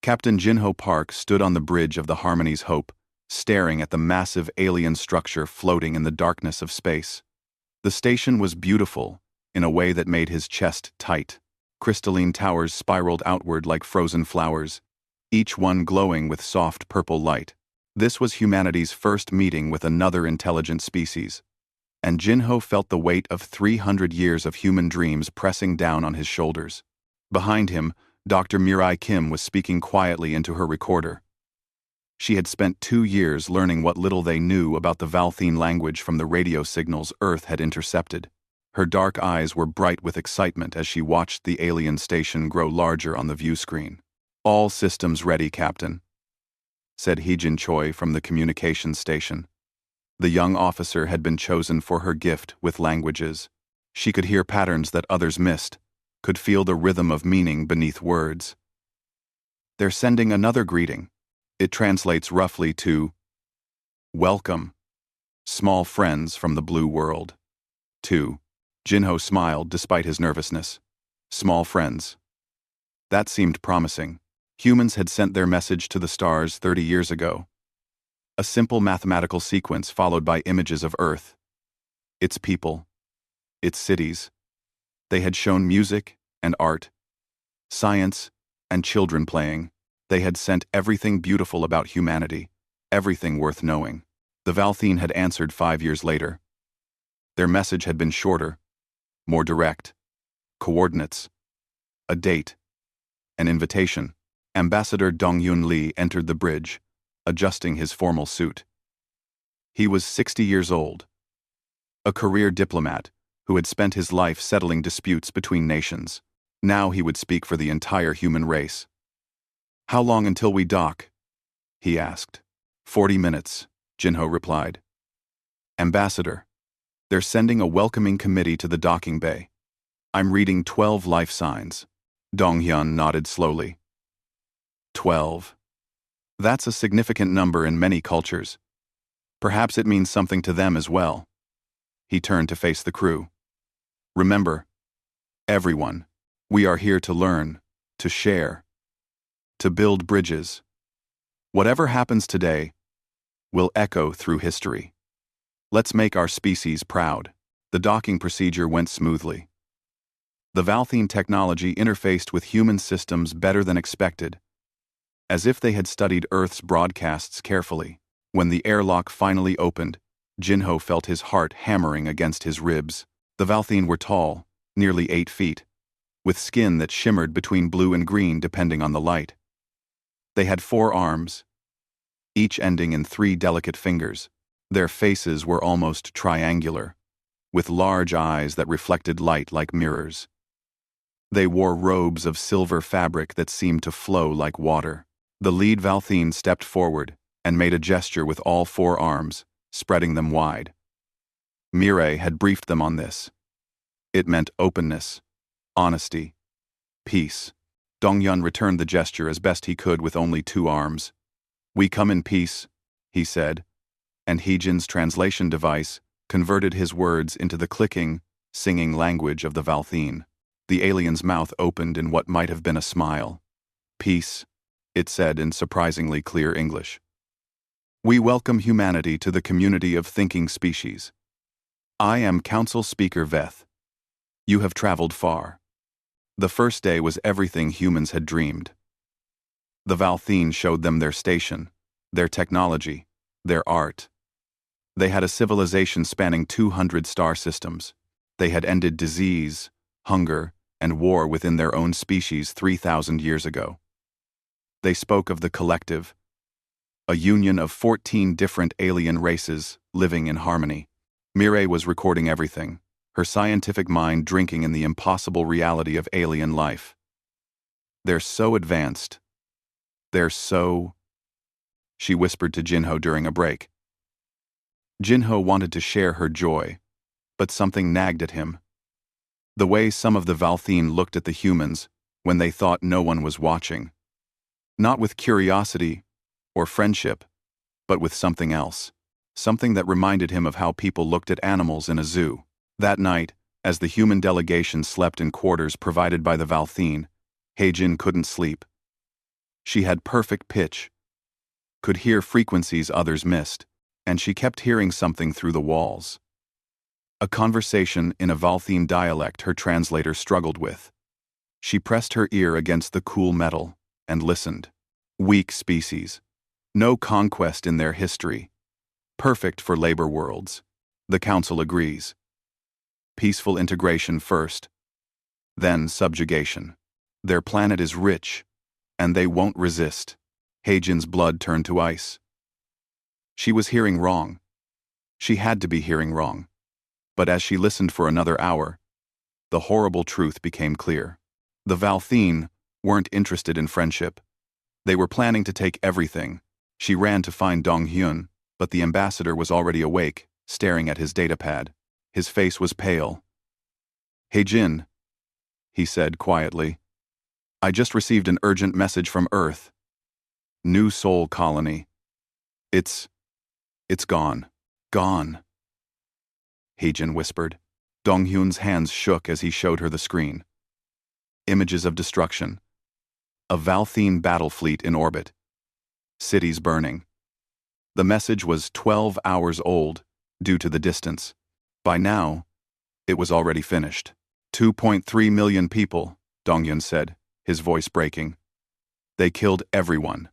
Captain Jinho Park stood on the bridge of the Harmony's Hope, staring at the massive alien structure floating in the darkness of space. The station was beautiful, in a way that made his chest tight. Crystalline towers spiraled outward like frozen flowers, each one glowing with soft purple light. This was humanity's first meeting with another intelligent species, and Jinho felt the weight of 300 years of human dreams pressing down on his shoulders. Behind him, Dr. Mirai Kim was speaking quietly into her recorder. She had spent 2 years learning what little they knew about the Valthene language from the radio signals Earth had intercepted. Her dark eyes were bright with excitement as she watched the alien station grow larger on the view screen. "All systems ready, Captain," said Heejin Choi from the communications station. The young officer had been chosen for her gift with languages. She could hear patterns that others missed, could feel the rhythm of meaning beneath words. "They're sending another greeting. It translates roughly to, 'Welcome, small friends from the blue world.'" 2. Jinho smiled despite his nervousness. Small friends. That seemed promising. Humans had sent their message to the stars 30 years ago. A simple mathematical sequence followed by images of Earth. Its people. Its cities. They had shown music and art, science and children playing. They had sent everything beautiful about humanity, everything worth knowing. The Valthene had answered 5 years later. Their message had been shorter, more direct. Coordinates. A date. An invitation. Ambassador Dongyun Lee entered the bridge, adjusting his formal suit. He was 60 years old, a career diplomat who had spent his life settling disputes between nations. Now he would speak for the entire human race. "How long until we dock?" he asked. 40 minutes, Jinho replied. "Ambassador, they're sending a welcoming committee to the docking bay. I'm reading 12 life signs." Donghyun nodded slowly. 12. That's a significant number in many cultures. Perhaps it means something to them as well. He turned to face the crew. "Remember, everyone, we are here to learn, to share, to build bridges. Whatever happens today will echo through history. Let's make our species proud." The docking procedure went smoothly. The Valthene technology interfaced with human systems better than expected, as if they had studied Earth's broadcasts carefully. When the airlock finally opened, Jinho felt his heart hammering against his ribs. The Valthene were tall, nearly 8 feet, with skin that shimmered between blue and green depending on the light. They had 4 arms, each ending in 3 delicate fingers. Their faces were almost triangular, with large eyes that reflected light like mirrors. They wore robes of silver fabric that seemed to flow like water. The lead Valthene stepped forward and made a gesture with all 4 arms, spreading them wide. Mirai had briefed them on this. It meant openness, honesty, peace. Dongyun returned the gesture as best he could with only 2 arms. "We come in peace," he said, and Heejin's translation device converted his words into the clicking, singing language of the Valthene. The alien's mouth opened in what might have been a smile. "Peace," it said in surprisingly clear English. "We welcome humanity to the community of thinking species. I am Council Speaker Veth. You have traveled far. The first day was everything humans had dreamed." The Valthene showed them their station, their technology, their art. They had a civilization spanning 200 star systems. They had ended disease, hunger, and war within their own species 3,000 years ago. They spoke of the collective, a union of 14 different alien races living in harmony. Mirai was recording everything, her scientific mind drinking in the impossible reality of alien life. "They're so advanced. They're so..." she whispered to Jinho during a break. Jinho wanted to share her joy, but something nagged at him. The way some of the Valthene looked at the humans when they thought no one was watching. Not with curiosity or friendship, but with something else. Something that reminded him of how people looked at animals in a zoo. That night, as the human delegation slept in quarters provided by the Valthene, Heijin couldn't sleep. She had perfect pitch, could hear frequencies others missed, and she kept hearing something through the walls. A conversation in a Valthine dialect her translator struggled with. She pressed her ear against the cool metal and listened. Weak species. No conquest in their history. Perfect for labor worlds. The Council agrees. Peaceful integration first, then subjugation. Their planet is rich, and they won't resist. Heijin's blood turned to ice. She was hearing wrong. She had to be hearing wrong. But as she listened for another hour, the horrible truth became clear. The Valthine weren't interested in friendship. They were planning to take everything. She ran to find Donghyun, but the ambassador was already awake, staring at his datapad. His face was pale. "Heijin," he said quietly. "I just received an urgent message from Earth. New Soul Colony. It's gone. Gone." Heijin whispered. Donghyun's hands shook as he showed her the screen. Images of destruction. A Valthine battle fleet in orbit. Cities burning. The message was 12 hours old, due to the distance. By now, it was already finished. 2.3 million people, Donghyun said, his voice breaking. They killed everyone.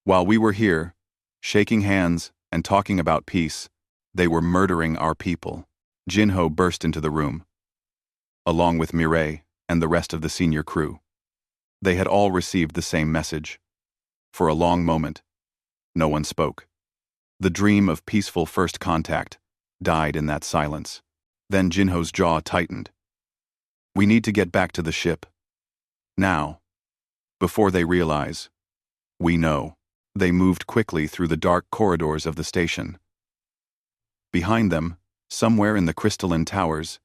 While we were here, shaking hands and talking about peace, they were murdering our people. Jinho burst into the room, along with Mireille and the rest of the senior crew. They had all received the same message. For a long moment, no one spoke. The dream of peaceful first contact died in that silence. Then Jinho's jaw tightened. "We need to get back to the ship. Now. Before they realize. We know." They moved quickly through the dark corridors of the station. Behind them, somewhere in the crystalline towers,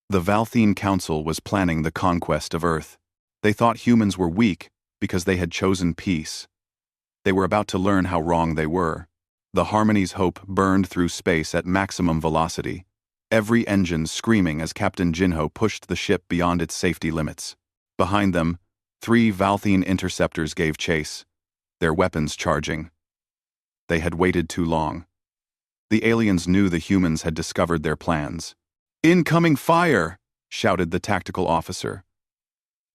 the Valthine Council was planning the conquest of Earth. They thought humans were weak because they had chosen peace. They were about to learn how wrong they were. The Harmony's hope burned through space at maximum velocity, every engine screaming as Captain Jinho pushed the ship beyond its safety limits. Behind them, 3 Valthine interceptors gave chase, their weapons charging. They had waited too long. The aliens knew the humans had discovered their plans. "Incoming fire!" shouted the tactical officer.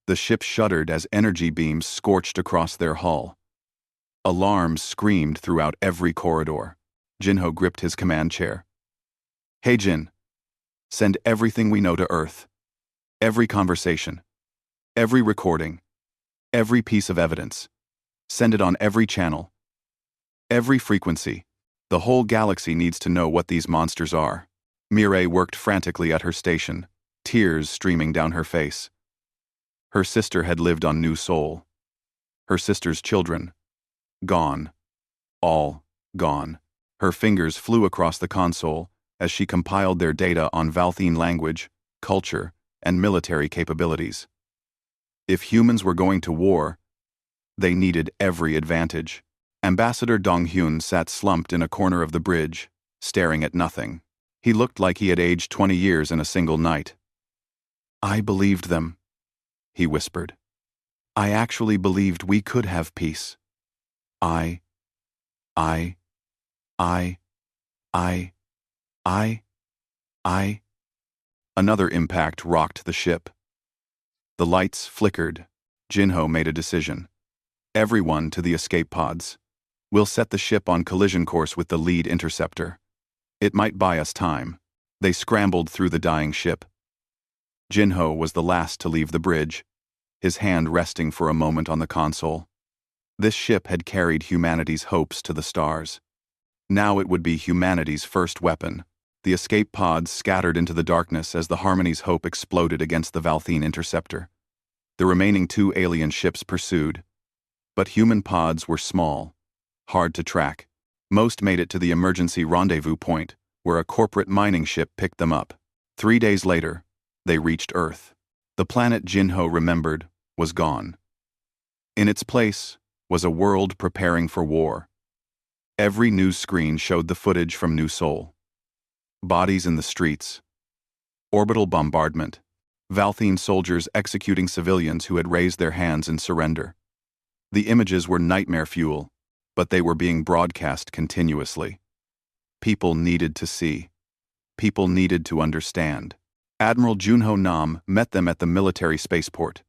The ship shuddered as energy beams scorched across their hull. Alarms screamed throughout every corridor. Jinho gripped his command chair. "Heijin, send everything we know to Earth. Every conversation. Every recording. Every piece of evidence. Send it on every channel. Every frequency. The whole galaxy needs to know what these monsters are." Mireille worked frantically at her station, tears streaming down her face. Her sister had lived on New Soul. Her sister's children. Gone. All gone. Her fingers flew across the console as she compiled their data on Valthine language, culture, and military capabilities. If humans were going to war, they needed every advantage. Ambassador Donghyun sat slumped in a corner of the bridge, staring at nothing. He looked like he had aged 20 years in a single night. "I believed them," he whispered. "I actually believed we could have peace. I. Another impact rocked the ship. The lights flickered. Jinho made a decision. "Everyone to the escape pods. We'll set the ship on collision course with the lead interceptor. It might buy us time." They scrambled through the dying ship. Jinho was the last to leave the bridge, his hand resting for a moment on the console. This ship had carried humanity's hopes to the stars. Now it would be humanity's first weapon. The escape pods scattered into the darkness as the Harmony's hope exploded against the Valthine interceptor. The remaining 2 alien ships pursued. But human pods were small, hard to track. Most made it to the emergency rendezvous point, where a corporate mining ship picked them up. 3 days later, they reached Earth. The planet Jinho remembered was gone. In its place was a world preparing for war. Every news screen showed the footage from New Seoul. Bodies in the streets. Orbital bombardment. Valthine soldiers executing civilians who had raised their hands in surrender. The images were nightmare fuel, but they were being broadcast continuously. People needed to see. People needed to understand. Admiral Junho Nam met them at the military spaceport.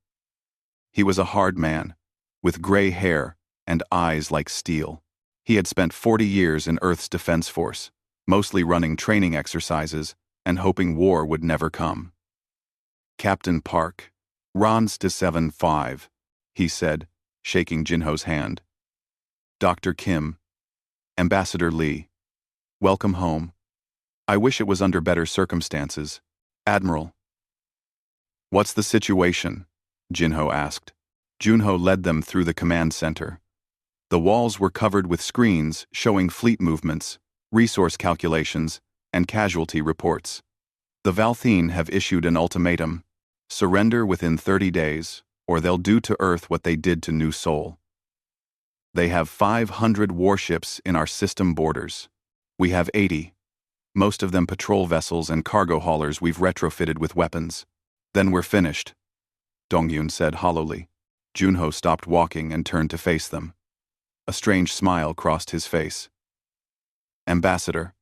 He was a hard man, with gray hair and eyes like steel. He had spent 40 years in Earth's Defense Force, mostly running training exercises and hoping war would never come. "Captain Park, Ron's to 7-5, he said, shaking Jinho's hand. "Dr. Kim, Ambassador Lee, welcome home. I wish it was under better circumstances. Admiral." "What's the situation?" Jinho asked. Junho led them through the command center. The walls were covered with screens showing fleet movements, resource calculations, and casualty reports. "The Valthene have issued an ultimatum. Surrender within 30 days, or they'll do to Earth what they did to New Sol. They have 500 warships in our system borders. We have 80. Most of them patrol vessels and cargo haulers we've retrofitted with weapons. Then we're finished," Dongyun said hollowly. Junho stopped walking and turned to face them. A strange smile crossed his face. "Ambassador,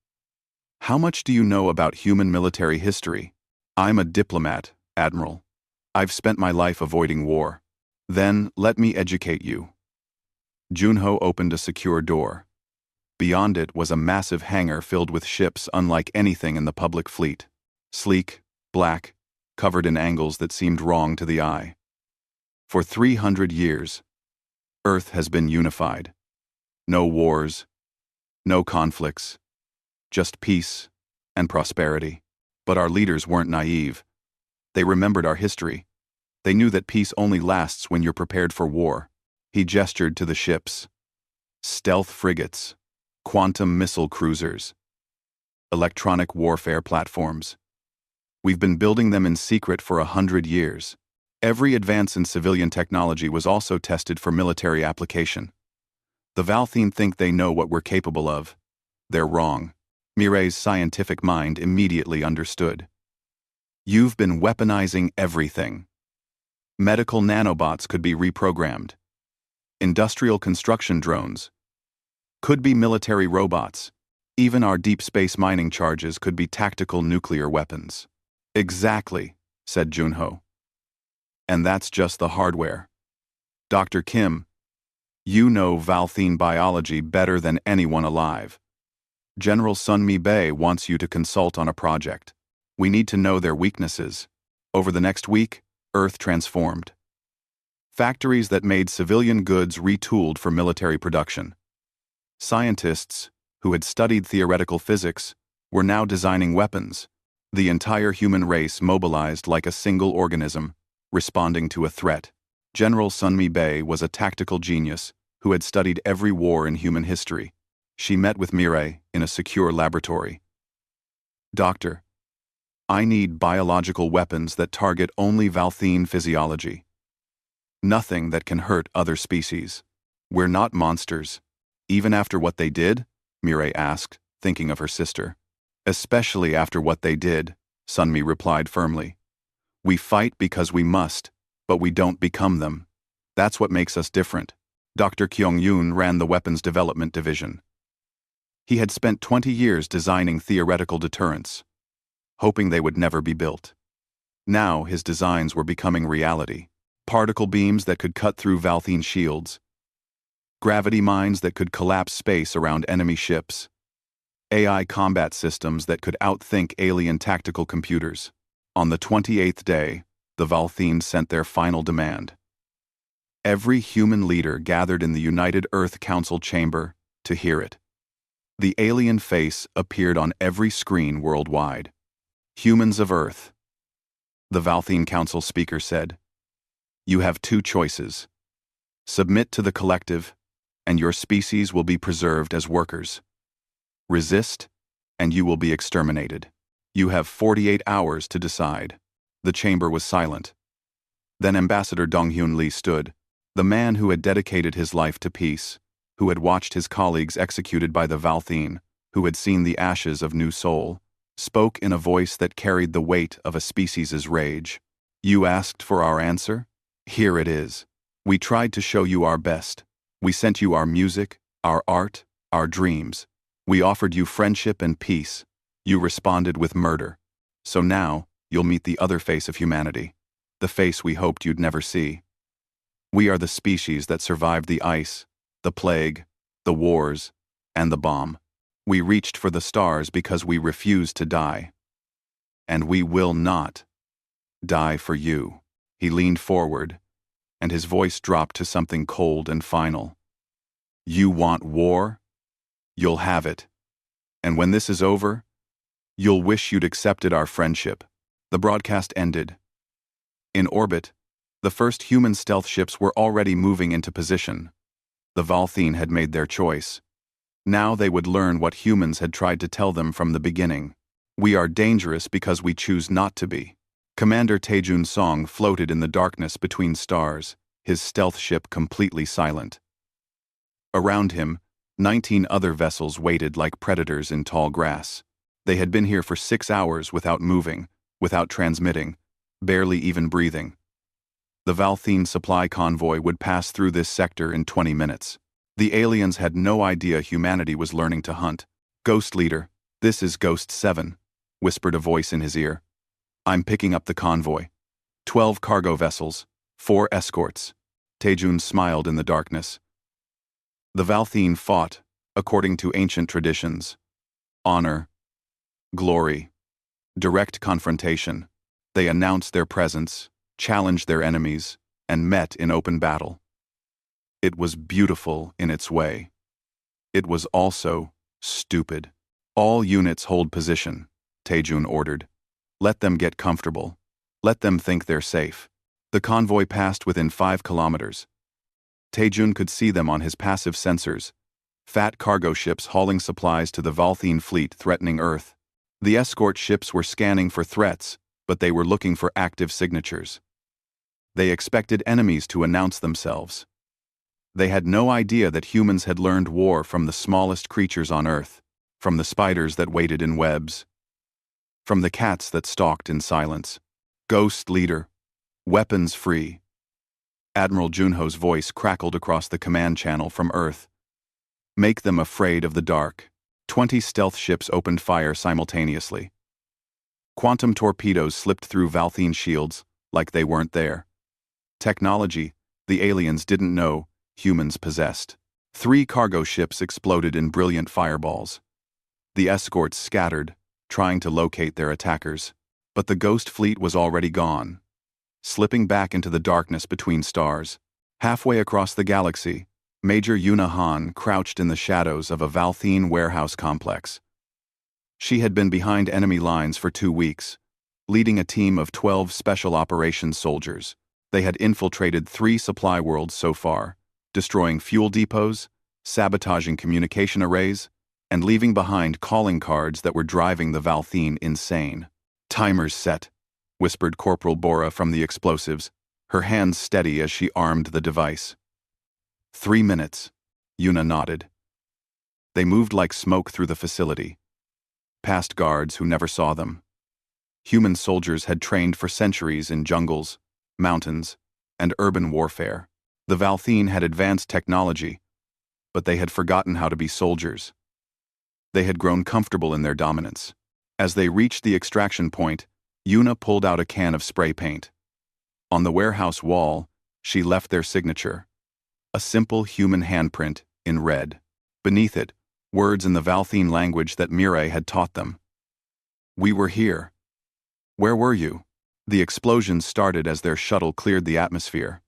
how much do you know about human military history?" "I'm a diplomat, Admiral. I've spent my life avoiding war. Then let me educate you." Junho opened a secure door. Beyond it was a massive hangar filled with ships unlike anything in the public fleet. Sleek, black, covered in angles that seemed wrong to the eye. For 300 years, Earth has been unified. No wars, no conflicts, just peace and prosperity. But our leaders weren't naive. They remembered our history. They knew that peace only lasts when you're prepared for war. He gestured to the ships. Stealth frigates, quantum missile cruisers, electronic warfare platforms. We've been building them in secret for 100 years. Every advance in civilian technology was also tested for military application. The Valthene think they know what we're capable of. They're wrong. Mireille's scientific mind immediately understood. You've been weaponizing everything. Medical nanobots could be reprogrammed. Industrial construction drones could be military robots. Even our deep space mining charges could be tactical nuclear weapons. Exactly, said Junho. And that's just the hardware. Dr. Kim, you know Valthene biology better than anyone alive. General Sunmi Bei wants you to consult on a project. We need to know their weaknesses. Over the next week, Earth transformed. Factories that made civilian goods retooled for military production. Scientists, who had studied theoretical physics, were now designing weapons. The entire human race mobilized like a single organism, responding to a threat. General Sunmi Bei was a tactical genius who had studied every war in human history. She met with Mireille in a secure laboratory. Doctor, I need biological weapons that target only Valthene physiology. Nothing that can hurt other species. We're not monsters. Even after what they did? Mireille asked, thinking of her sister. Especially after what they did, Sunmi replied firmly. We fight because we must, but we don't become them. That's what makes us different. Dr. Kyung-yoon ran the Weapons Development Division. He had spent 20 years designing theoretical deterrents, hoping they would never be built. Now his designs were becoming reality. Particle beams that could cut through Valthene shields, gravity mines that could collapse space around enemy ships, AI combat systems that could outthink alien tactical computers. On the 28th day, the Valthene sent their final demand. Every human leader gathered in the United Earth Council chamber to hear it. The alien face appeared on every screen worldwide. Humans of Earth. The Valthene Council speaker said, you have two choices. Submit to the collective, and your species will be preserved as workers. Resist, and you will be exterminated. You have 48 hours to decide. The chamber was silent. Then Ambassador Donghyun Lee stood, the man who had dedicated his life to peace, who had watched his colleagues executed by the Valthene, who had seen the ashes of New Sol, spoke in a voice that carried the weight of a species' rage. You asked for our answer? Here it is. We tried to show you our best. We sent you our music, our art, our dreams. We offered you friendship and peace. You responded with murder. So now, you'll meet the other face of humanity. The face we hoped you'd never see. We are the species that survived the ice, the plague, the wars, and the bomb. We reached for the stars because we refused to die. And we will not die for you. He leaned forward, and his voice dropped to something cold and final. You want war? You'll have it. And when this is over, you'll wish you'd accepted our friendship. The broadcast ended. In orbit, the first human stealth ships were already moving into position. The Valthine had made their choice. Now they would learn what humans had tried to tell them from the beginning. We are dangerous because we choose not to be. Commander Taejun Song floated in the darkness between stars, his stealth ship completely silent. Around him, 19 other vessels waited like predators in tall grass. They had been here for 6 hours without moving, without transmitting, barely even breathing. The Valthine supply convoy would pass through this sector in 20 minutes. The aliens had no idea humanity was learning to hunt. Ghost Leader, this is Ghost 7, whispered a voice in his ear. I'm picking up the convoy. 12 cargo vessels, 4 escorts. Taejun smiled in the darkness. The Valthine fought, according to ancient traditions. Honor, glory, direct confrontation. They announced their presence, challenged their enemies, and met in open battle. It was beautiful in its way. It was also stupid. All units hold position, Taejun ordered. Let them get comfortable. Let them think they're safe. The convoy passed within 5 kilometers. Taejun could see them on his passive sensors. Fat cargo ships hauling supplies to the Valthine fleet threatening Earth. The escort ships were scanning for threats, but they were looking for active signatures. They expected enemies to announce themselves. They had no idea that humans had learned war from the smallest creatures on Earth, from the spiders that waited in webs, from the cats that stalked in silence. Ghost Leader, weapons free. Admiral Junho's voice crackled across the command channel from Earth. Make them afraid of the dark. 20 stealth ships opened fire simultaneously. Quantum torpedoes slipped through Valthine shields like they weren't there. Technology the aliens didn't know humans possessed. 3 cargo ships exploded in brilliant fireballs. The escorts scattered, trying to locate their attackers. But the ghost fleet was already gone. Slipping back into the darkness between stars. Halfway across the galaxy, Major Yuna Han crouched in the shadows of a Valthine warehouse complex. She had been behind enemy lines for 2 weeks, leading a team of 12 special operations soldiers. They had infiltrated 3 supply worlds so far, destroying fuel depots, sabotaging communication arrays, and leaving behind calling cards that were driving the Valthine insane. Timers set, whispered Corporal Bora from the explosives, her hands steady as she armed the device. 3 minutes, Yuna nodded. They moved like smoke through the facility, past guards who never saw them. Human soldiers had trained for centuries in jungles, mountains, and urban warfare. The Valthine had advanced technology, but they had forgotten how to be soldiers. They had grown comfortable in their dominance. As they reached the extraction point, Yuna pulled out a can of spray paint. On the warehouse wall, she left their signature, a simple human handprint in red. Beneath it, words in the Valthine language that Mireille had taught them. We were here. Where were you? The explosions started as their shuttle cleared the atmosphere.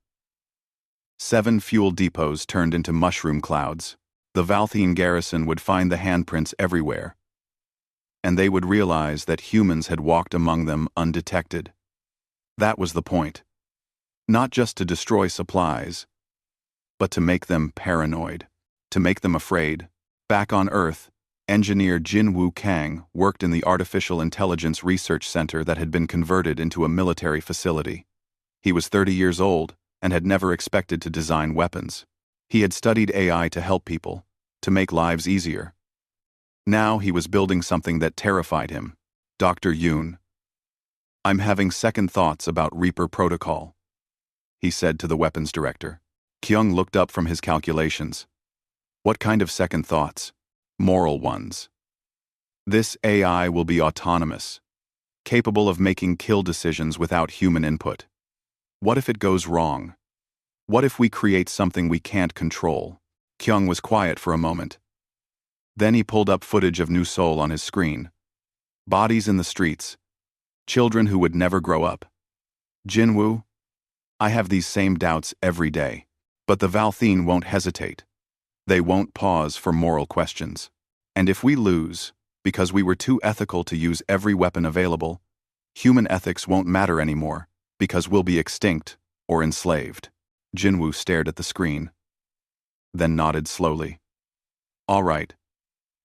7 fuel depots turned into mushroom clouds. The Valthine garrison would find the handprints everywhere, and they would realize that humans had walked among them undetected. That was the point. Not just to destroy supplies, but to make them paranoid, to make them afraid. Back on Earth, engineer Jin Woo Kang worked in the Artificial Intelligence Research Center that had been converted into a military facility. He was 30 years old and had never expected to design weapons. He had studied AI to help people, to make lives easier. Now he was building something that terrified him. Dr. Yoon. I'm having second thoughts about Reaper Protocol, he said to the weapons director. Kyung looked up from his calculations. What kind of second thoughts? Moral ones. This AI will be autonomous, capable of making kill decisions without human input. What if it goes wrong? What if we create something we can't control? Kyung was quiet for a moment. Then he pulled up footage of New Seoul on his screen. Bodies in the streets. Children who would never grow up. Jinwoo? I have these same doubts every day. But the Valthine won't hesitate. They won't pause for moral questions. And if we lose, because we were too ethical to use every weapon available, human ethics won't matter anymore, because we'll be extinct or enslaved. Jinwoo stared at the screen, then nodded slowly. All right,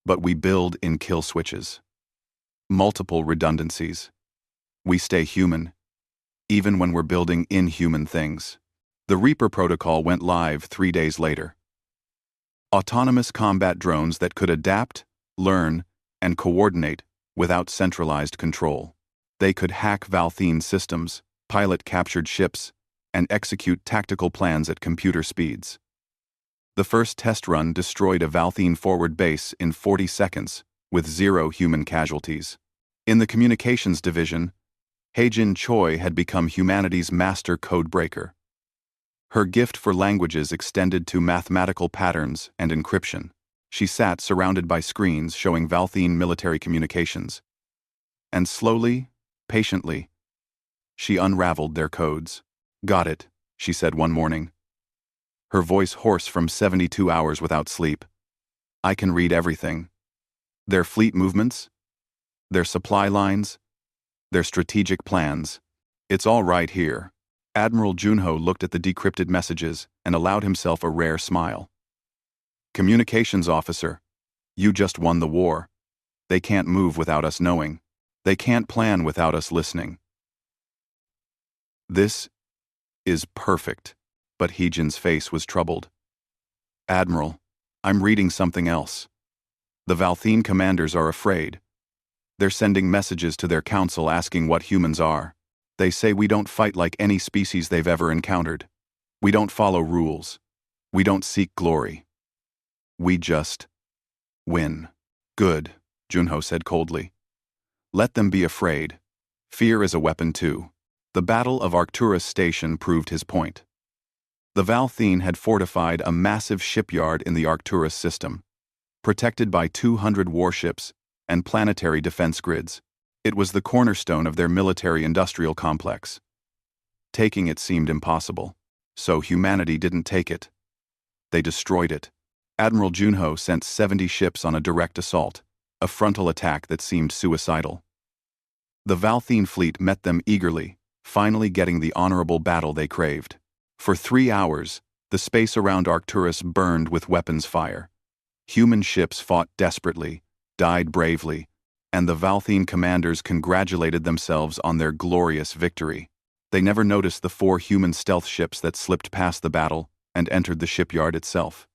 but we build in kill switches. Multiple redundancies. We stay human, even when we're building inhuman things. The Reaper protocol went live 3 days later. Autonomous combat drones that could adapt, learn, and coordinate without centralized control. They could hack Valthine systems, pilot captured ships, and execute tactical plans at computer speeds. The first test run destroyed a Valthine forward base in 40 seconds, with 0 human casualties. In the communications division, Haejin Choi had become humanity's master codebreaker. Her gift for languages extended to mathematical patterns and encryption. She sat surrounded by screens showing Valthine military communications. And slowly, patiently, she unraveled their codes. Got it, she said one morning. Her voice hoarse from 72 hours without sleep. I can read everything. Their fleet movements, their supply lines, their strategic plans. It's all right here. Admiral Junho looked at the decrypted messages and allowed himself a rare smile. Communications officer, you just won the war. They can't move without us knowing. They can't plan without us listening. This is perfect, but Haejin's face was troubled. Admiral, I'm reading something else. The Valthine commanders are afraid. They're sending messages to their council asking what humans are. They say we don't fight like any species they've ever encountered. We don't follow rules. We don't seek glory. We just win. Good, Junho said coldly. Let them be afraid. Fear is a weapon too. The Battle of Arcturus Station proved his point. The Valthine had fortified a massive shipyard in the Arcturus system, protected by 200 warships and planetary defense grids. It was the cornerstone of their military-industrial complex. Taking it seemed impossible, so humanity didn't take it. They destroyed it. Admiral Junho sent 70 ships on a direct assault, a frontal attack that seemed suicidal. The Valthine fleet met them eagerly, finally getting the honorable battle they craved. For 3 hours, the space around Arcturus burned with weapons fire. Human ships fought desperately, died bravely, and the Valthine commanders congratulated themselves on their glorious victory. They never noticed the 4 human stealth ships that slipped past the battle and entered the shipyard itself.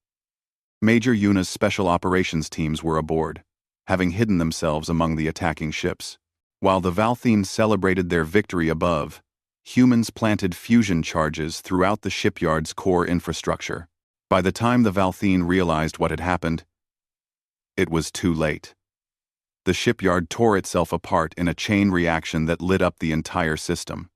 Major Yuna's special operations teams were aboard, having hidden themselves among the attacking ships. While the Valthine celebrated their victory above, humans planted fusion charges throughout the shipyard's core infrastructure. By the time the Valthine realized what had happened, it was too late. The shipyard tore itself apart in a chain reaction that lit up the entire system.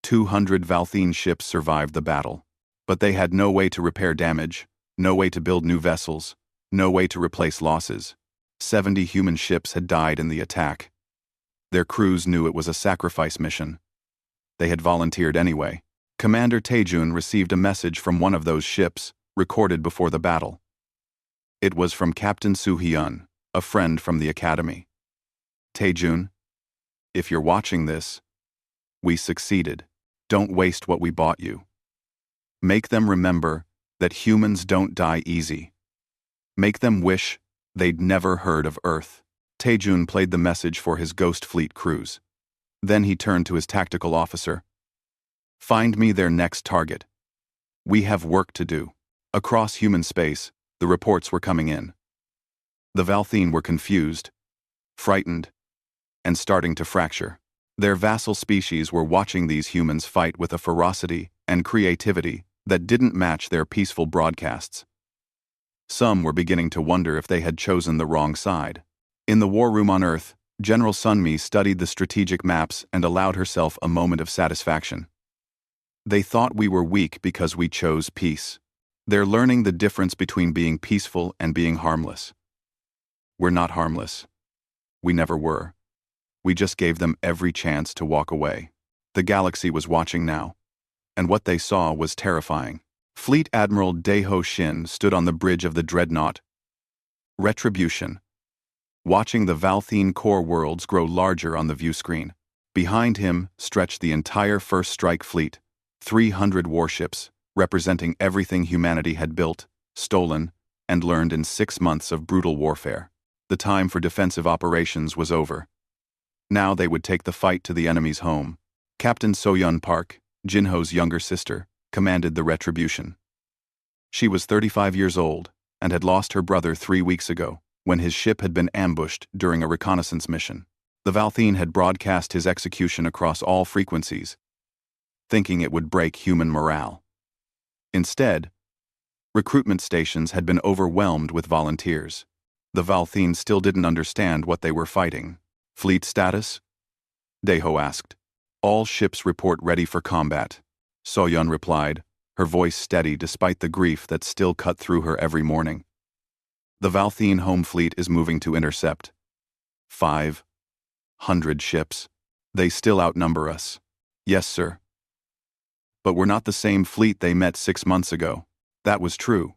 200 Valthine ships survived the battle, but they had no way to repair damage, no way to build new vessels, no way to replace losses. 70 human ships had died in the attack. Their crews knew it was a sacrifice mission. They had volunteered anyway. Commander Taejun received a message from one of those ships, recorded before the battle. It was from Captain Soo-hyun, a friend from the academy. Taejun, if you're watching this, we succeeded. Don't waste what we bought you. Make them remember that humans don't die easy. Make them wish they'd never heard of Earth. Taejun played the message for his Ghost Fleet crews. Then he turned to his tactical officer. Find me their next target. We have work to do. Across human space, the reports were coming in. The Valthine were confused, frightened, and starting to fracture. Their vassal species were watching these humans fight with a ferocity and creativity that didn't match their peaceful broadcasts. Some were beginning to wonder if they had chosen the wrong side. In the war room on Earth, General Sunmi studied the strategic maps and allowed herself a moment of satisfaction. They thought we were weak because we chose peace. They're learning the difference between being peaceful and being harmless. We're not harmless. We never were. We just gave them every chance to walk away. The galaxy was watching now, and what they saw was terrifying. Fleet Admiral Daeho Shin stood on the bridge of the dreadnought Retribution, watching the Valthene core worlds grow larger on the view screen. Behind him stretched the entire First Strike fleet, 300 warships, representing everything humanity had built, stolen, and learned in 6 months of brutal warfare. The time for defensive operations was over. Now they would take the fight to the enemy's home. Captain Soyeon Park, Jinho's younger sister, commanded the Retribution. She was 35 years old and had lost her brother 3 weeks ago when his ship had been ambushed during a reconnaissance mission. The Valthene had broadcast his execution across all frequencies, thinking it would break human morale. Instead, recruitment stations had been overwhelmed with volunteers. The Valthene still didn't understand what they were fighting. Fleet status? Daeho asked. All ships report ready for combat. Soyeon replied, her voice steady despite the grief that still cut through her every morning. The Valthene home fleet is moving to intercept. 500 ships. They still outnumber us. Yes, sir. But we're not the same fleet they met 6 months ago. That was true.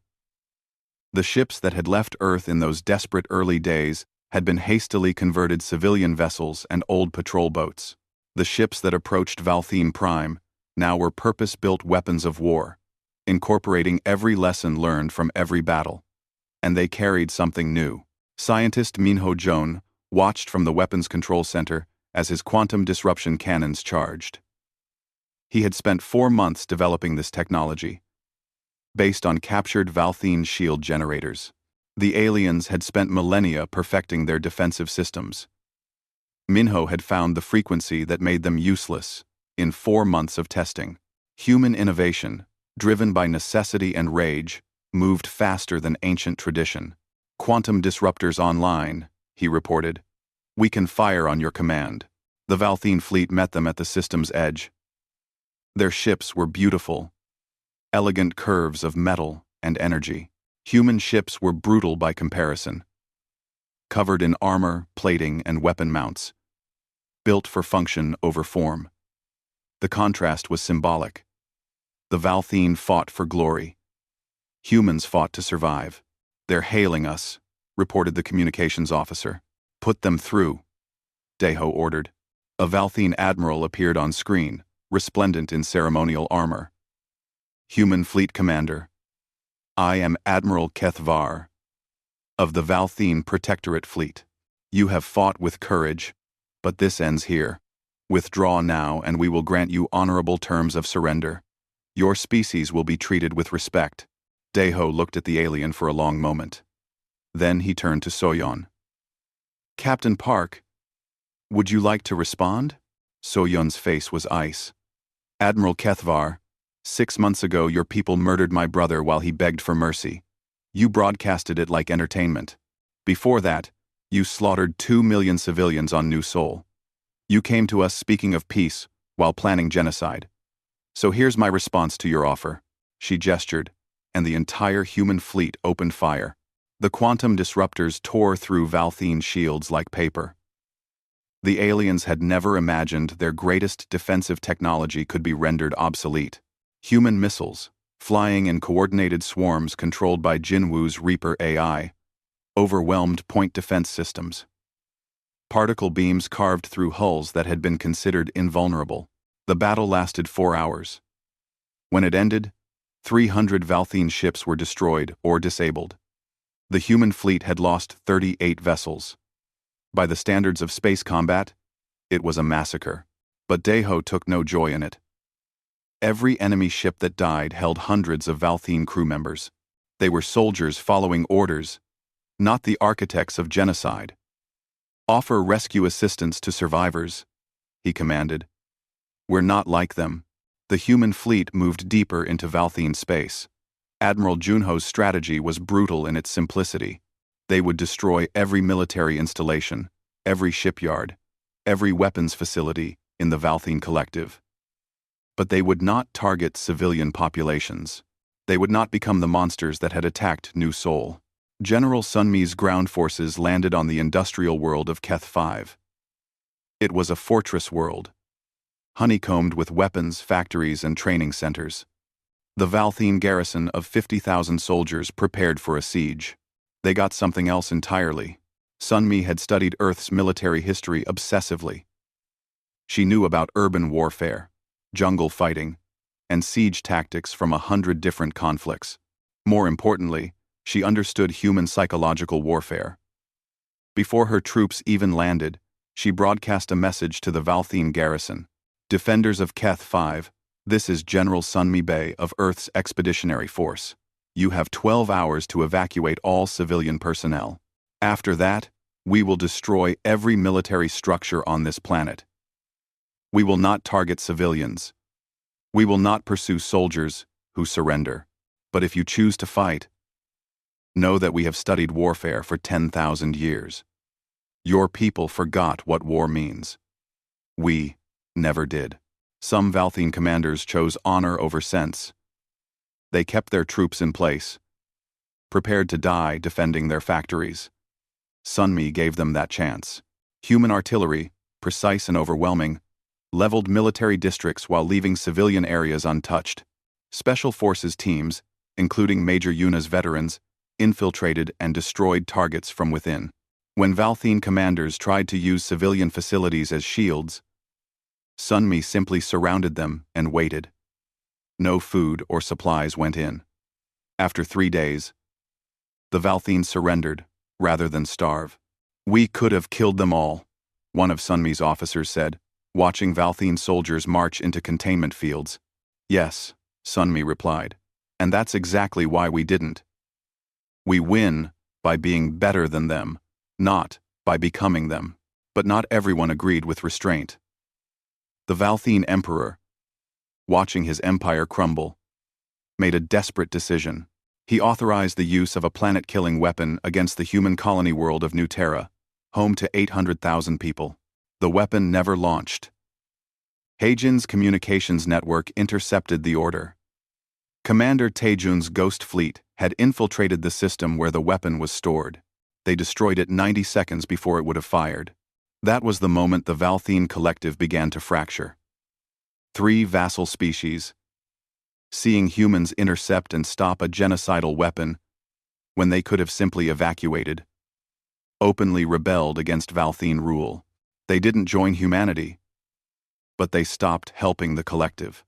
The ships that had left Earth in those desperate early days had been hastily converted civilian vessels and old patrol boats. The ships that approached Valthene Prime now were purpose-built weapons of war, incorporating every lesson learned from every battle. And they carried something new. Scientist Minho Joan watched from the weapons control center as his quantum disruption cannons charged. He had spent 4 months developing this technology, based on captured Valthene shield generators. The aliens had spent millennia perfecting their defensive systems. Minho had found the frequency that made them useless in 4 months of testing. Human innovation, driven by necessity and rage, moved faster than ancient tradition. Quantum disruptors online, he reported. We can fire on your command. The Valthene fleet met them at the system's edge. Their ships were beautiful, elegant curves of metal and energy. Human ships were brutal by comparison, covered in armor, plating, and weapon mounts, built for function over form. The contrast was symbolic. The Valthene fought for glory. Humans fought to survive. They're hailing us, reported the communications officer. Put them through, Daeho ordered. A Valthene admiral appeared on screen, resplendent in ceremonial armor. Human fleet commander. I am Admiral Kethvar of the Valthene Protectorate Fleet. You have fought with courage, but this ends here. Withdraw now and we will grant you honorable terms of surrender. Your species will be treated with respect. Daeho looked at the alien for a long moment. Then he turned to Soyeon. Captain Park, would you like to respond? Soyeon's face was ice. Admiral Kethvar, 6 months ago your people murdered my brother while he begged for mercy. You broadcasted it like entertainment. Before that, you slaughtered 2 million civilians on New Sol. You came to us speaking of peace while planning genocide. So here's my response to your offer. She gestured, and the entire human fleet opened fire. The quantum disruptors tore through Valthene shields like paper. The aliens had never imagined their greatest defensive technology could be rendered obsolete. Human missiles, flying in coordinated swarms controlled by Jinwoo's Reaper AI, overwhelmed point defense systems. Particle beams carved through hulls that had been considered invulnerable. The battle lasted 4 hours. When it ended, 300 Valthene ships were destroyed or disabled. The human fleet had lost 38 vessels. By the standards of space combat, it was a massacre. But Daeho took no joy in it. Every enemy ship that died held hundreds of Valthene crew members. They were soldiers following orders, not the architects of genocide. Offer rescue assistance to survivors, he commanded. We're not like them. The human fleet moved deeper into Valthene space. Admiral Junho's strategy was brutal in its simplicity. They would destroy every military installation, every shipyard, every weapons facility in the Valthene Collective. But they would not target civilian populations. They would not become the monsters that had attacked New Sol. General Sunmi's ground forces landed on the industrial world of Keth 5. It was a fortress world, honeycombed with weapons, factories, and training centers. The Valthene garrison of 50,000 soldiers prepared for a siege. They got something else entirely. Sunmi had studied Earth's military history obsessively. She knew about urban warfare, jungle fighting, and siege tactics from 100 different conflicts. More importantly, she understood human psychological warfare. Before her troops even landed, she broadcast a message to the Valthene garrison. Defenders of Keth 5, this is General Sunmi Bey of Earth's Expeditionary Force. You have 12 hours to evacuate all civilian personnel. After that, we will destroy every military structure on this planet. We will not target civilians. We will not pursue soldiers who surrender. But if you choose to fight, know that we have studied warfare for 10,000 years. Your people forgot what war means. We never did. Some Valthene commanders chose honor over sense. They kept their troops in place, prepared to die defending their factories. Sunmi gave them that chance. Human artillery, precise and overwhelming, leveled military districts while leaving civilian areas untouched. Special forces teams, including Major Yuna's veterans, infiltrated and destroyed targets from within. When Valthene commanders tried to use civilian facilities as shields, Sunmi simply surrounded them and waited. No food or supplies went in. After 3 days, the Valthene surrendered, rather than starve. We could have killed them all, one of Sunmi's officers said, watching Valthene soldiers march into containment fields. Yes, Sunmi replied, and that's exactly why we didn't. We win by being better than them, not by becoming them. But not everyone agreed with restraint. The Valthene Emperor, watching his empire crumble, made a desperate decision. He authorized the use of a planet-killing weapon against the human colony world of New Terra, home to 800,000 people. The weapon never launched. Heijin's communications network intercepted the order. Commander Taejun's ghost fleet had infiltrated the system where the weapon was stored. They destroyed it 90 seconds before it would have fired. That was the moment the Valthene collective began to fracture. 3 vassal species, seeing humans intercept and stop a genocidal weapon when they could have simply evacuated, openly rebelled against Valthene rule. They didn't join humanity, but they stopped helping the collective.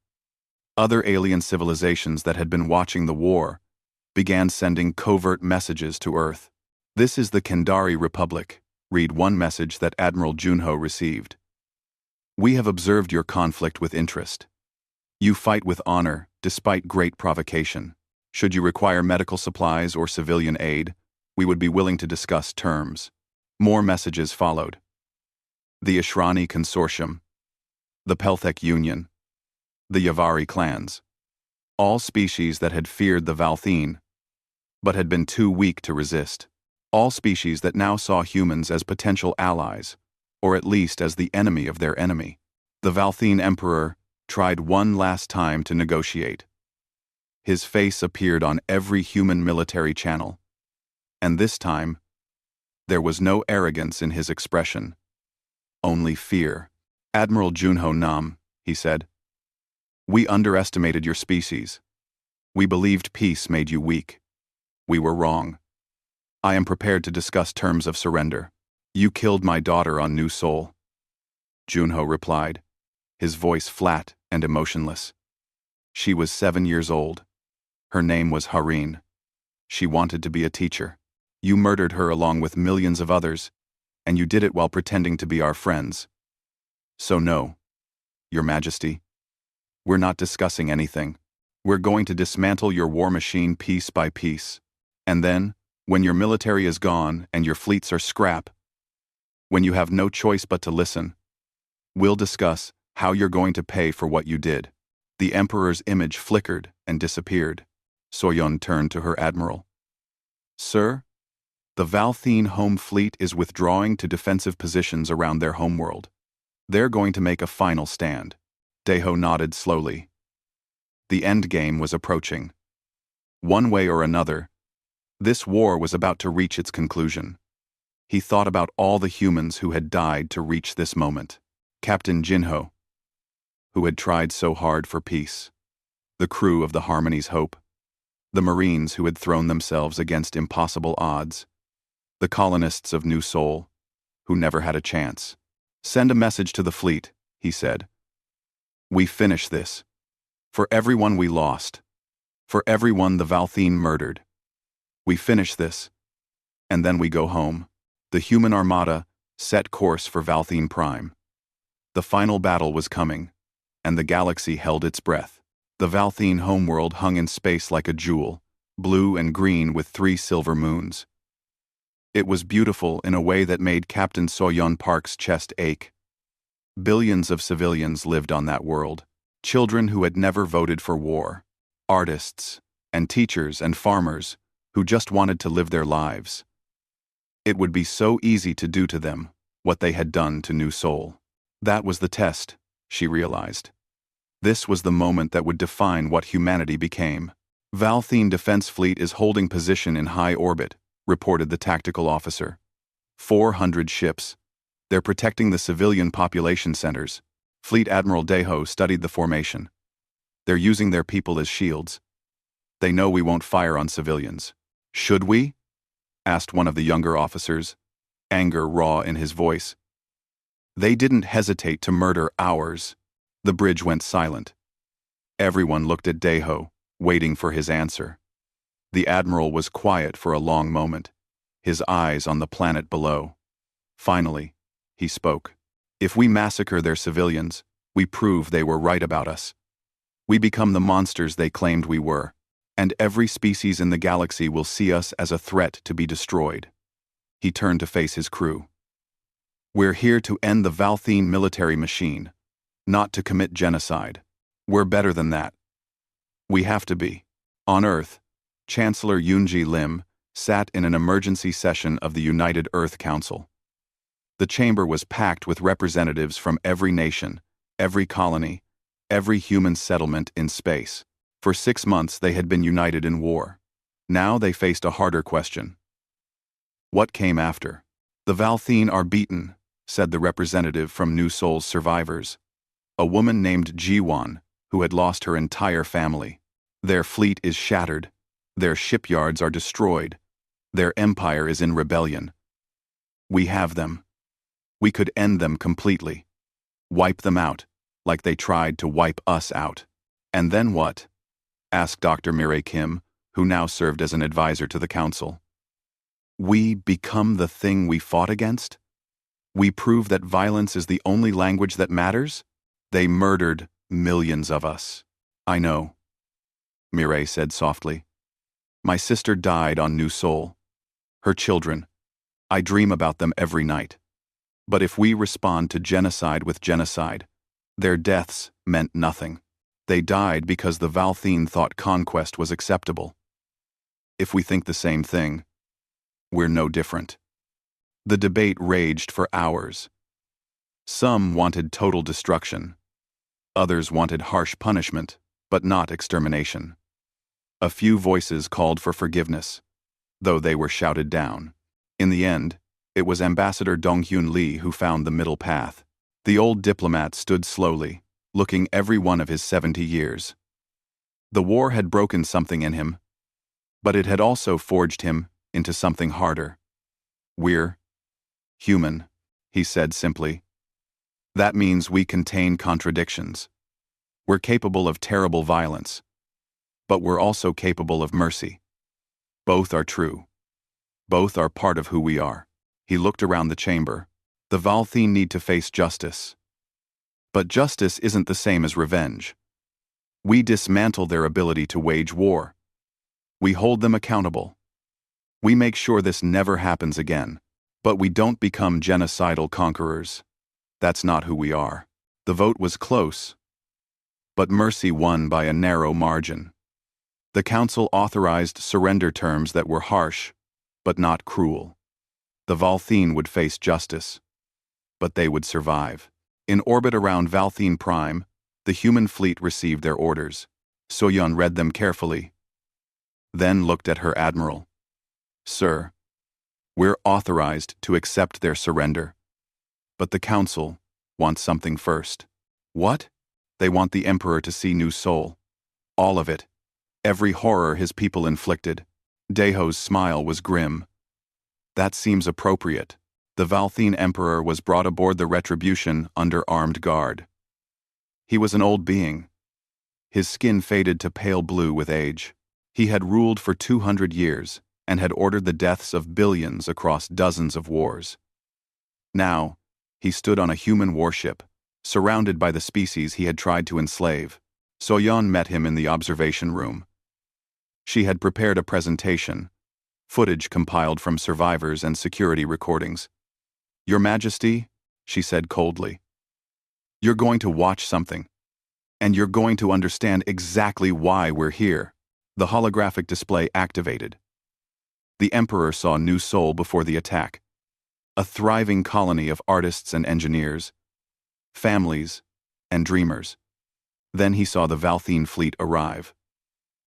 Other alien civilizations that had been watching the war began sending covert messages to Earth. This is the Kendari Republic. Read one message that Admiral Junho received. We have observed your conflict with interest. You fight with honor, despite great provocation. Should you require medical supplies or civilian aid, we would be willing to discuss terms. More messages followed. The Ashrani Consortium, the Pelthek Union, the Yavari clans. All species that had feared the Valthene, but had been too weak to resist. All species that now saw humans as potential allies, or at least as the enemy of their enemy. The Valthene Emperor tried one last time to negotiate. His face appeared on every human military channel. And this time, there was no arrogance in his expression. Only fear. Admiral Junho Nam, he said. We underestimated your species. We believed peace made you weak. We were wrong. I am prepared to discuss terms of surrender. You killed my daughter on New Sol. Junho replied, his voice flat and emotionless. She was 7 years old. Her name was Hareen. She wanted to be a teacher. You murdered her along with millions of others, and you did it while pretending to be our friends. So no, Your Majesty, we're not discussing anything. We're going to dismantle your war machine piece by piece. And then, when your military is gone and your fleets are scrap, when you have no choice but to listen, we'll discuss how you're going to pay for what you did. The Emperor's image flickered and disappeared. Soyeon turned to her admiral. Sir, the Valthene home fleet is withdrawing to defensive positions around their homeworld. They're going to make a final stand. Daeho nodded slowly. The endgame was approaching. One way or another, this war was about to reach its conclusion. He thought about all the humans who had died to reach this moment. Captain Jinho, who had tried so hard for peace. The crew of the Harmony's Hope. The Marines who had thrown themselves against impossible odds. The colonists of New Seoul, who never had a chance. Send a message to the fleet, he said. We finish this. For everyone we lost. For everyone the Valthene murdered. We finish this. And then we go home. The human armada set course for Valthene Prime. The final battle was coming, and the galaxy held its breath. The Valthene homeworld hung in space like a jewel, blue and green with 3 silver moons. It was beautiful in a way that made Captain Soyeon Park's chest ache. Billions of civilians lived on that world, children who had never voted for war, artists, and teachers and farmers who just wanted to live their lives. It would be so easy to do to them what they had done to New Seoul. That was the test, she realized. This was the moment that would define what humanity became. Valthene Defense Fleet is holding position in high orbit, reported the tactical officer. 400 ships. They're protecting the civilian population centers. Fleet Admiral Daeho studied the formation. They're using their people as shields. They know we won't fire on civilians. Should we? Asked one of the younger officers, anger raw in his voice. They didn't hesitate to murder ours. The bridge went silent. Everyone looked at Daeho, waiting for his answer. The admiral was quiet for a long moment, his eyes on the planet below. Finally, he spoke. If we massacre their civilians, we prove they were right about us. We become the monsters they claimed we were, and every species in the galaxy will see us as a threat to be destroyed. He turned to face his crew. We're here to end the Valthene military machine, not to commit genocide. We're better than that. We have to be. On Earth, Chancellor Yoonji Lim sat in an emergency session of the United Earth Council. The chamber was packed with representatives from every nation, every colony, every human settlement in space. For 6 months they had been united in war. Now they faced a harder question. What came after? The Valthene are beaten, said the representative from New Seoul's survivors. A woman named Jiwon, who had lost her entire family. Their fleet is shattered. Their shipyards are destroyed. Their empire is in rebellion. We have them. We could end them completely. Wipe them out, like they tried to wipe us out. And then what? Asked Dr. Mireille Kim, who now served as an advisor to the council. We become the thing we fought against? We prove that violence is the only language that matters? They murdered millions of us. I know, Mireille said softly. My sister died on New Seoul. Her children. I dream about them every night. But if we respond to genocide with genocide, their deaths meant nothing. They died because the Valthene thought conquest was acceptable. If we think the same thing, we're no different. The debate raged for hours. Some wanted total destruction. Others wanted harsh punishment, but not extermination. A few voices called for forgiveness, though they were shouted down. In the end, it was Ambassador Donghyun Lee who found the middle path. The old diplomat stood slowly, looking every one of his 70 years. The war had broken something in him, but it had also forged him into something harder. We're human, he said simply. That means we contain contradictions. We're capable of terrible violence, but we're also capable of mercy. Both are true. Both are part of who we are. He looked around the chamber. The Valthene need to face justice. But justice isn't the same as revenge. We dismantle their ability to wage war. We hold them accountable. We make sure this never happens again. But we don't become genocidal conquerors. That's not who we are. The vote was close, but mercy won by a narrow margin. The council authorized surrender terms that were harsh, but not cruel. The Valthene would face justice, but they would survive. In orbit around Valthene Prime, the human fleet received their orders. Soyeon read them carefully, then looked at her admiral. "Sir, we're authorized to accept their surrender. But the council wants something first." "What?" "They want the emperor to see New Seoul. All of it. Every horror his people inflicted." Daeho's smile was grim. "That seems appropriate." The Valthene emperor was brought aboard the Retribution under armed guard. He was an old being. His skin faded to pale blue with age. He had ruled for 200 years and had ordered the deaths of billions across dozens of wars. Now, he stood on a human warship, surrounded by the species he had tried to enslave. Soyeon met him in the observation room. She had prepared a presentation, footage compiled from survivors and security recordings. "Your Majesty," she said coldly, "you're going to watch something, and you're going to understand exactly why we're here." The holographic display activated. The Emperor saw New Seoul before the attack, a thriving colony of artists and engineers, families, and dreamers. Then he saw the Valthene fleet arrive.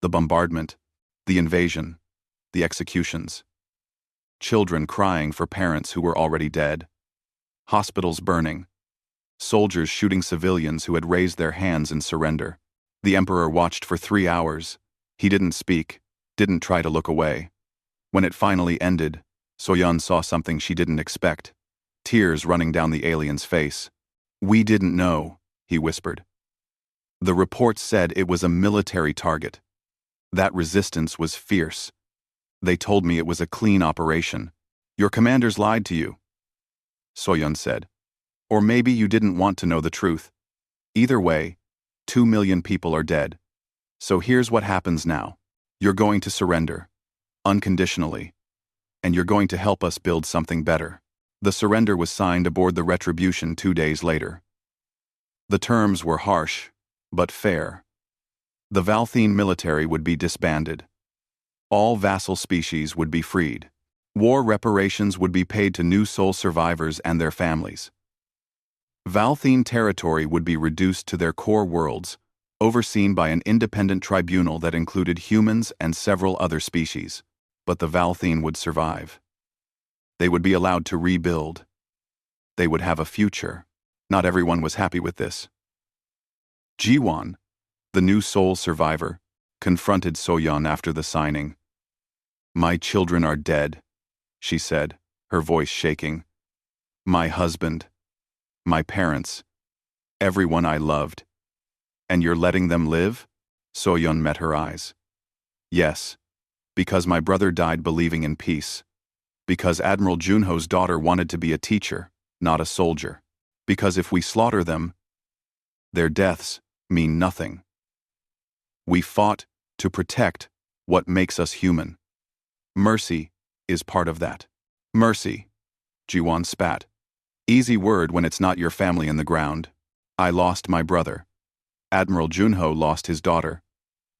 The bombardment, the invasion, the executions. Children crying for parents who were already dead. Hospitals burning. Soldiers shooting civilians who had raised their hands in surrender. The Emperor watched for 3 hours. He didn't speak, didn't try to look away. When it finally ended, Soyeon saw something she didn't expect. Tears running down the alien's face. "We didn't know," he whispered. "The reports said it was a military target. That resistance was fierce. They told me it was a clean operation. Your commanders lied to you," Soyeon said. "Or maybe you didn't want to know the truth. Either way, 2 million people are dead. So here's what happens now. You're going to surrender, unconditionally, and you're going to help us build something better." The surrender was signed aboard the Retribution 2 days later. The terms were harsh, but fair. The Valthene military would be disbanded. All vassal species would be freed. War reparations would be paid to New Seoul survivors and their families. Valthene territory would be reduced to their core worlds, overseen by an independent tribunal that included humans and several other species. But the Valthene would survive. They would be allowed to rebuild. They would have a future. Not everyone was happy with this. Jiwon, the New Seoul survivor, confronted Soyeon after the signing. "My children are dead," she said, her voice shaking. "My husband, my parents, everyone I loved. And you're letting them live?" Soyeon met her eyes. "Yes, because my brother died believing in peace. Because Admiral Junho's daughter wanted to be a teacher, not a soldier. Because if we slaughter them, their deaths mean nothing. We fought to protect what makes us human. Mercy is part of that." "Mercy," Jiwon spat. "Easy word when it's not your family in the ground. I lost my brother. Admiral Junho lost his daughter.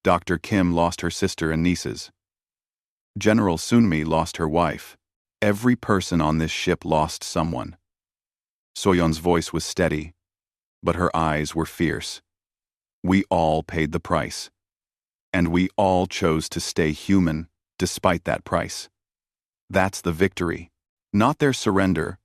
Dr. Kim lost her sister and nieces. General Sunmi lost her wife. Every person on this ship lost someone." Soyeon's voice was steady, but her eyes were fierce. "We all paid the price. And we all chose to stay human despite that price. That's the victory. Not their surrender,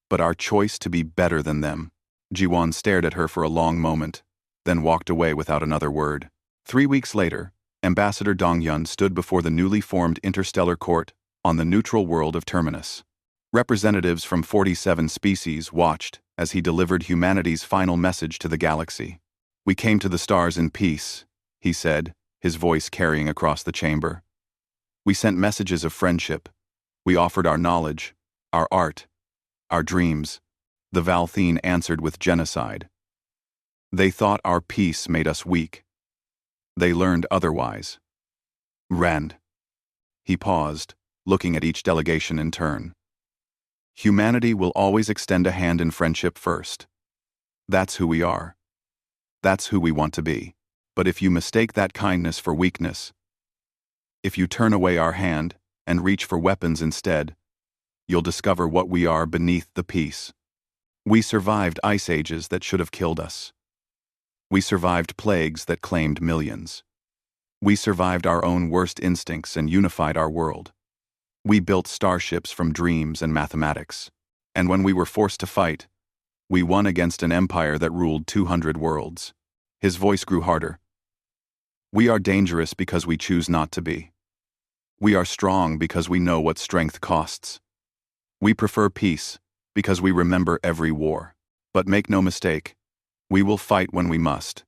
but our choice to be better than them." Jiwon stared at her for a long moment, then walked away without another word. 3 weeks later, Ambassador Dongyun stood before the newly formed interstellar court on the neutral world of Terminus. Representatives from 47 species watched as he delivered humanity's final message to the galaxy. "We came to the stars in peace," he said, his voice carrying across the chamber. "We sent messages of friendship. We offered our knowledge, our art, our dreams." The Valthene answered with genocide. They thought our peace made us weak. They learned otherwise. "Rand." He paused, looking at each delegation in turn. "Humanity will always extend a hand in friendship first. That's who we are. That's who we want to be. But if you mistake that kindness for weakness, if you turn away our hand and reach for weapons instead, you'll discover what we are beneath the peace. We survived ice ages that should have killed us. We survived plagues that claimed millions. We survived our own worst instincts and unified our world. We built starships from dreams and mathematics. And when we were forced to fight, we won against an empire that ruled 200 worlds. His voice grew harder. We are dangerous because we choose not to be. We are strong because we know what strength costs. We prefer peace because we remember every war. But make no mistake, we will fight when we must,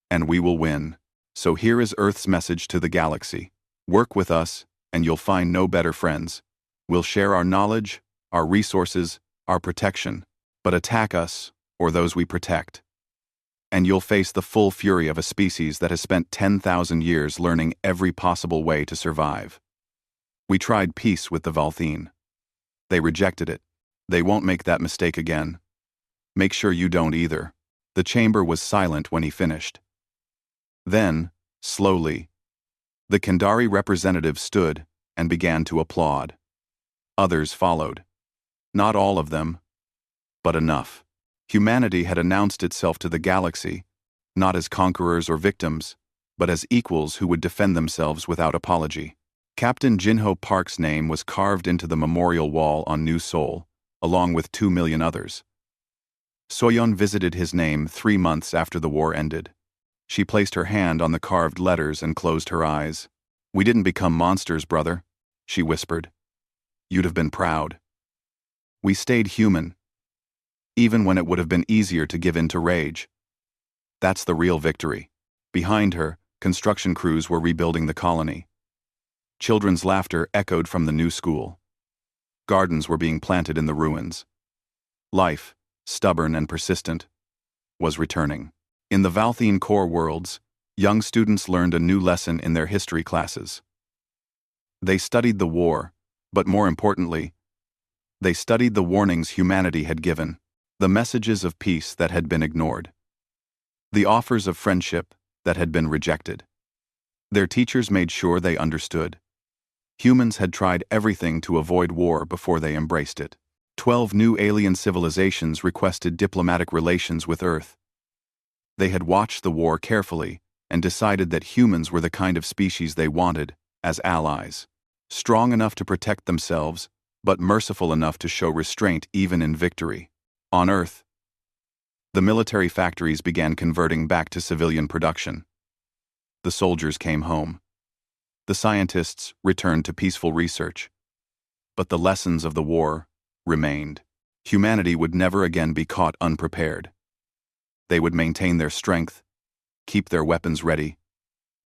and we will win. So here is Earth's message to the galaxy. Work with us, and you'll find no better friends. We'll share our knowledge, our resources, our protection, but attack us, or those we protect, and you'll face the full fury of a species that has spent 10,000 years learning every possible way to survive. We tried peace with the Valthine. They rejected it. They won't make that mistake again. Make sure you don't either. The chamber was silent when he finished. Then, slowly, the Kandari representative stood and began to applaud. Others followed. Not all of them, but enough. Humanity had announced itself to the galaxy, not as conquerors or victims, but as equals who would defend themselves without apology. Captain Jinho Park's name was carved into the memorial wall on New Seoul, along with 2 million others. Soyeon visited his name 3 months after the war ended. She placed her hand on the carved letters and closed her eyes. "We didn't become monsters, brother," she whispered. "You'd have been proud. We stayed human, even when it would have been easier to give in to rage. That's the real victory." Behind her, construction crews were rebuilding the colony. Children's laughter echoed from the new school. Gardens were being planted in the ruins. Life, stubborn and persistent, was returning. In the Valthine core worlds, young students learned a new lesson in their history classes. They studied the war, but more importantly, they studied the warnings humanity had given, the messages of peace that had been ignored, the offers of friendship that had been rejected. Their teachers made sure they understood. Humans had tried everything to avoid war before they embraced it. 12 new alien civilizations requested diplomatic relations with Earth. They had watched the war carefully and decided that humans were the kind of species they wanted as allies, strong enough to protect themselves, but merciful enough to show restraint even in victory. On Earth, the military factories began converting back to civilian production. The soldiers came home. The scientists returned to peaceful research. But the lessons of the war remained. Humanity would never again be caught unprepared. They would maintain their strength, keep their weapons ready,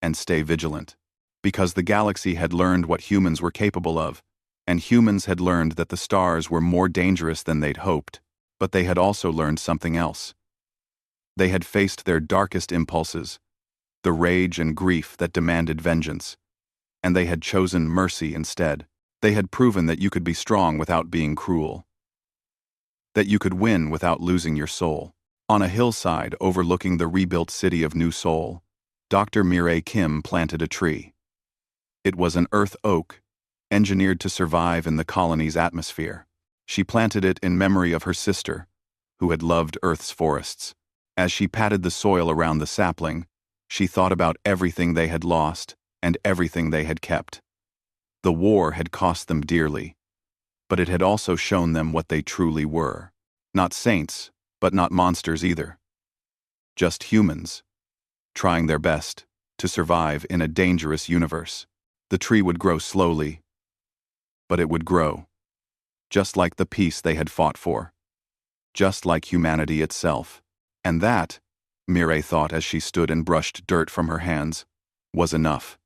and stay vigilant. Because the galaxy had learned what humans were capable of, and humans had learned that the stars were more dangerous than they'd hoped, but they had also learned something else. They had faced their darkest impulses, the rage and grief that demanded vengeance, and they had chosen mercy instead. They had proven that you could be strong without being cruel, that you could win without losing your soul. On a hillside overlooking the rebuilt city of New Seoul, Dr. Mireille Kim planted a tree. It was an earth oak, engineered to survive in the colony's atmosphere. She planted it in memory of her sister, who had loved Earth's forests. As she patted the soil around the sapling, she thought about everything they had lost and everything they had kept. The war had cost them dearly, but it had also shown them what they truly were. Not saints, but not monsters either. Just humans, trying their best to survive in a dangerous universe. The tree would grow slowly, but it would grow, just like the peace they had fought for, just like humanity itself. And that, Mireille thought as she stood and brushed dirt from her hands, was enough.